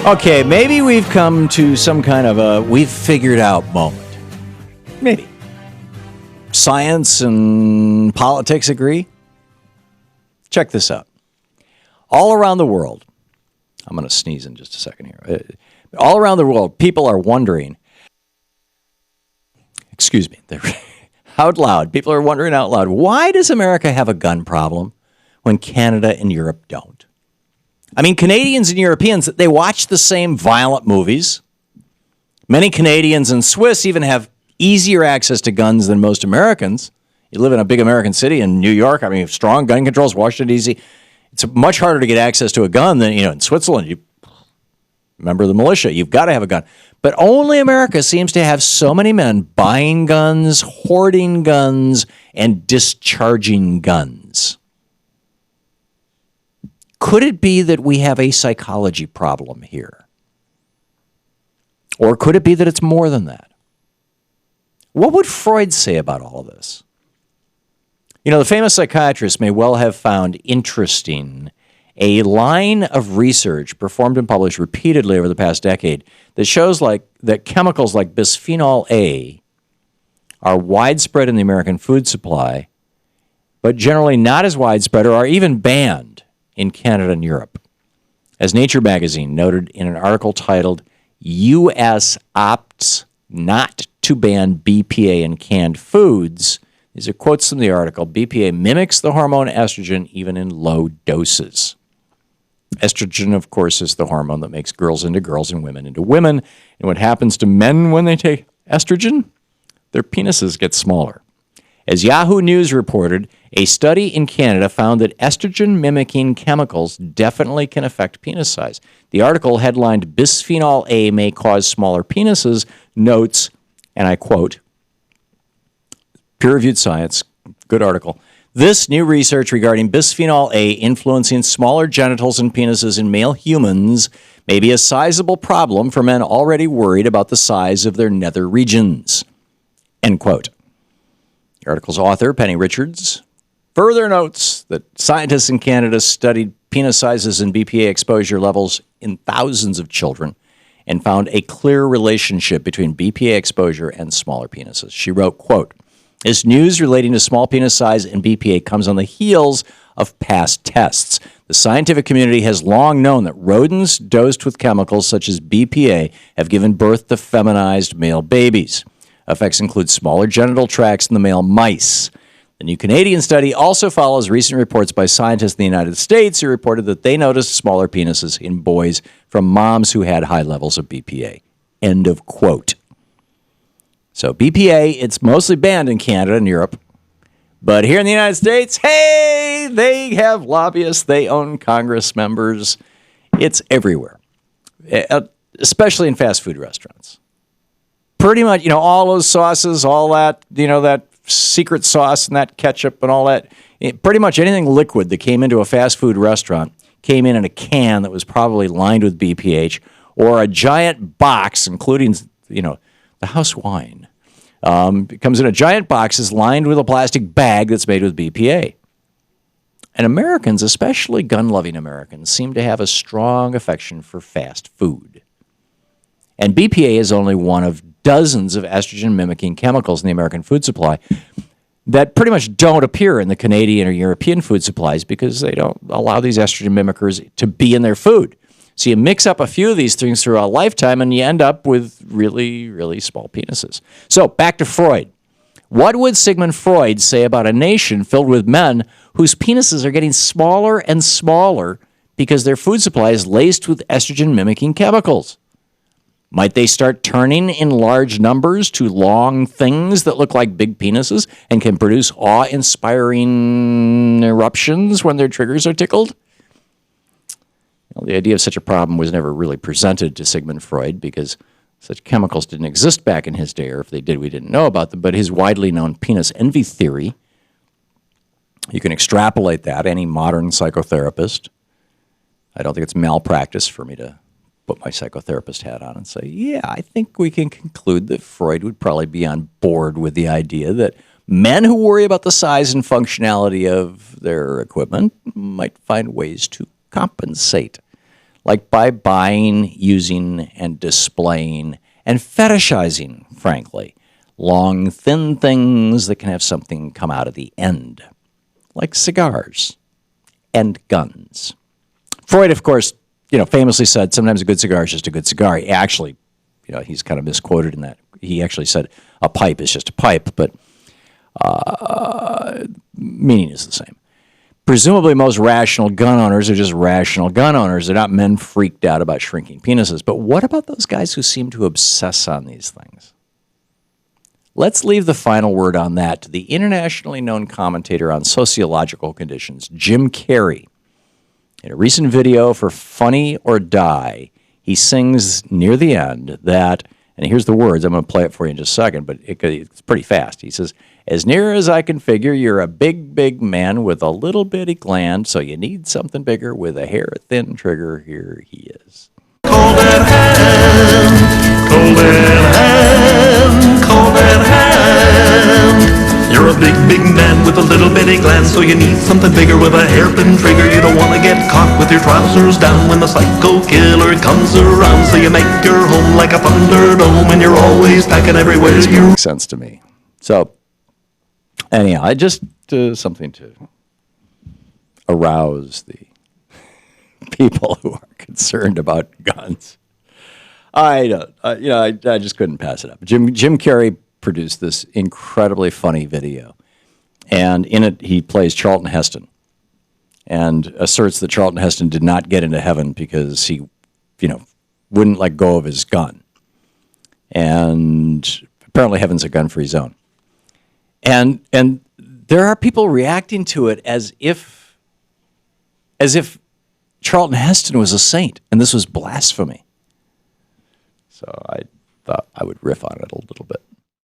Okay, maybe we've come to some kind of a we've figured out moment. Maybe. Science and politics agree? Check this out. All around the world, I'm going to sneeze in just a second here. All around the world, people are wondering, excuse me, out loud, people are wondering out loud, why does America have a gun problem when Canada and Europe don't? I mean, Canadians and Europeans, they watch the same violent movies. Many Canadians and Swiss even have easier access to guns than most Americans. You live in a big American city in New York. I mean, strong gun controls, Washington, D.C. It's much harder to get access to a gun than, in Switzerland. You remember the militia. You've got to have a gun. But only America seems to have so many men buying guns, hoarding guns, and discharging guns. Could it be that we have a psychology problem here? Or could it be that it's more than that? What would Freud say about all of this? The famous psychiatrist may well have found interesting a line of research performed and published repeatedly over the past decade that shows that chemicals like bisphenol A are widespread in the American food supply, but generally not as widespread or are even banned in Canada and Europe. As Nature magazine noted in an article titled, U.S. Opts Not to Ban BPA in Canned Foods, these are quotes from the article, BPA mimics the hormone estrogen even in low doses. Estrogen, of course, is the hormone that makes girls into girls and women into women. And what happens to men when they take estrogen? Their penises get smaller. As Yahoo News reported, a study in Canada found that estrogen-mimicking chemicals definitely can affect penis size. The article, headlined, Bisphenol A May Cause Smaller Penises, notes, and I quote, peer-reviewed science, good article, this new research regarding bisphenol A influencing smaller genitals and penises in male humans may be a sizable problem for men already worried about the size of their nether regions, end quote. The article's author, Penny Richards, further notes that scientists in Canada studied penis sizes and BPA exposure levels in thousands of children and found a clear relationship between BPA exposure and smaller penises. She wrote, quote, this news relating to small penis size and BPA comes on the heels of past tests. The scientific community has long known that rodents dosed with chemicals such as BPA have given birth to feminized male babies. Effects include smaller genital tracts in the male mice. The new Canadian study also follows recent reports by scientists in the United States who reported that they noticed smaller penises in boys from moms who had high levels of BPA. End of quote. So BPA, it's mostly banned in Canada and Europe. But here in the United States, hey, they have lobbyists. They own Congress members. It's everywhere, especially in fast food restaurants. Pretty much, all those sauces, all that, that secret sauce and that ketchup and all that, pretty much anything liquid that came into a fast food restaurant came in a can that was probably lined with BPH or a giant box, including, the house wine. It comes in a giant box, is lined with a plastic bag that's made with BPA. And Americans, especially gun-loving Americans, seem to have a strong affection for fast food. And BPA is only one of dozens of estrogen-mimicking chemicals in the American food supply that pretty much don't appear in the Canadian or European food supplies because they don't allow these estrogen mimickers to be in their food. So you mix up a few of these things through a lifetime and you end up with really, really small penises. So back to Freud. What would Sigmund Freud say about a nation filled with men whose penises are getting smaller and smaller because their food supply is laced with estrogen-mimicking chemicals? Might they start turning in large numbers to long things that look like big penises and can produce awe-inspiring eruptions when their triggers are tickled? Well, the idea of such a problem was never really presented to Sigmund Freud because such chemicals didn't exist back in his day, or if they did, we didn't know about them. But his widely known penis envy theory, you can extrapolate that. Any modern psychotherapist, I don't think it's malpractice for me to put my psychotherapist hat on and say, yeah, I think we can conclude that Freud would probably be on board with the idea that men who worry about the size and functionality of their equipment might find ways to compensate, like by buying, using, and displaying, and fetishizing, frankly, long, thin things that can have something come out of the end, like cigars and guns. Freud, of course, famously said sometimes a good cigar is just a good cigar. He actually, he's kind of misquoted in that. He actually said a pipe is just a pipe, but meaning is the same. Presumably, most rational gun owners are just rational gun owners. They're not men freaked out about shrinking penises. But what about those guys who seem to obsess on these things? Let's leave the final word on that to the internationally known commentator on sociological conditions, Jim Carrey. In a recent video for Funny or Die, he sings near the end that, and here's the words, I'm going to play it for you in just a second, but it's pretty fast. He says, "As near as I can figure, you're a big, big man with a little bitty gland, so you need something bigger with a hair-thin trigger. Here he is." Cold at hand, cold at hand, cold at hand. You're a big, big man with a little bitty gland, so you need something bigger with a hairpin trigger. You don't want to get caught with your trousers down when the psycho killer comes around. So you make your home like a thunderdome, and you're always packing everywhere you... Makes sense to me. So, anyhow, I just something to arouse the people who are concerned about guns. I just couldn't pass it up. Jim Carrey produced this incredibly funny video, and in it he plays Charlton Heston, and asserts that Charlton Heston did not get into heaven because he, wouldn't let go of his gun, and apparently heaven's a gun-free zone, and there are people reacting to it as if Charlton Heston was a saint, and this was blasphemy. So I thought I would riff on it a little bit.